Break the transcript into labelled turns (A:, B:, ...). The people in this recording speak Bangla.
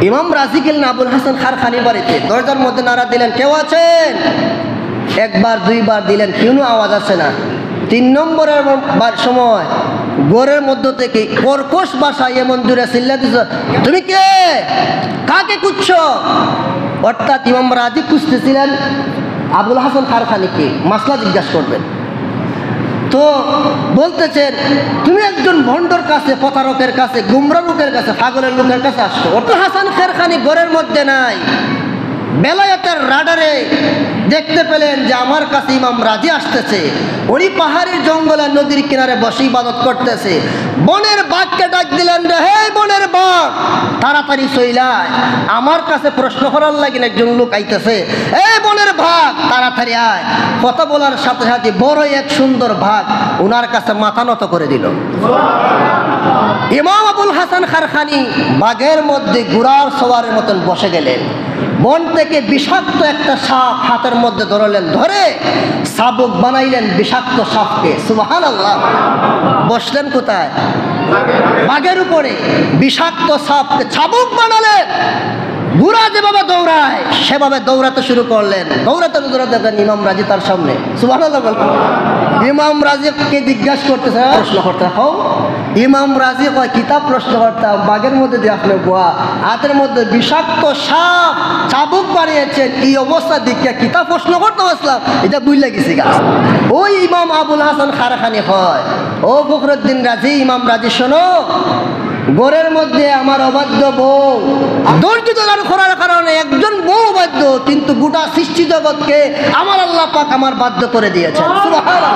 A: ইমাম রাজি গেলেন আবুল হাসান খারখানির বাড়িতে, দরজার মধ্যে নাড়া দিলেন, কেউ আছেন? একবার দুইবার দিলেন, কোনো আওয়াজ আসে না। 3 নম্বরের সময় গোরের মধ্য থেকে কর্কশ ভাষায় এমন দূরে চিল্লা দিছ, তুমি কে, কাকে খুঁজছো? অর্থাৎ ইমাম রাজি খুঁজতেছিলেন আবুল হাসান খারখানিকে, মাসলা জিজ্ঞাসা করবেন। তো বলতেছেন, তুমি একজন ভণ্ডর কাছে, প্রতারকের কাছে, গুমরা লোকের কাছে, পাগলের লোকের কাছে আসছো। অর্থাৎ হাসান খারখানি ঘরের মধ্যে নাই, বেলায়েতের রাডারে দেখতে পেলেন যে আমার কাছে ইমাম রাজি আসতেছে। উনি পাহাড়ের জঙ্গলে নদীর কিনারে বসে ইবাদত করতেছে। বনের বাঘকে ডাক দিলেন, হে বনের বাঘ, তাড়াতাড়ি চইলায়, আমার কাছে প্রশ্ন করার লাগে একজন লোক আইতেছে। এই বনের বাঘ, তাড়াতাড়ি আয়। কথা বলার সাথে সাথে বড় এক সুন্দর বাঘ ওনার কাছে মাথা নত করে দিল। ইমাম আবুল হাসান খারখানি বাঘের মধ্যে ঘোড়ার সওয়ারের মতন বসে গেলেন। বন থেকে বিষাক্ত একটা সাপ হাতের মধ্যে ধরলেন, ধরে চাবুক বানাইলেন বিষাক্ত সাপকে। সুবহানাল্লাহ। বসলেন কোথায়? বাঘের উপরে। বিষাক্ত সাপকে চাবুক বানালেন। ঘোড়া যেভাবে দৌড়ায় সেভাবে দৌড়াতে শুরু করলেন। দৌড়াতে দৌড়াতে দেখেন ইমাম রাজি তার সামনে। সুবহানাল্লাহ। ইমাম রাজিকে জিজ্ঞাসা করতেছে, প্রশ্ন করতে হও। ইমাম রাজি কয়, কিতাব প্রশ্ন করতাম, বাঘের মধ্যে দিয়ে আপনি গোয়া, হাতের মধ্যে বিষাক্ত সাপ চাবুক বানিয়েছেন, এই অবস্থা দেখিয়া কিতাব প্রশ্ন করতে আসলাম, এটা বুঝলে গেছি গা। ওই ইমাম আবুল হাসান খারখানি হয়, ও ফখরুদ্দিন রাজি, ইমাম রাজি শোনো, ঘরের মধ্যে আমার অবাধ্য বউ, ধৈর্য ধারণ করার কারণে একজন বউ বাধ্য, কিন্তু গোটা সৃষ্টি জগৎকে আমার আল্লাহ পাক আমার বাধ্য করে দিয়েছেন। সুবহানাল্লাহ।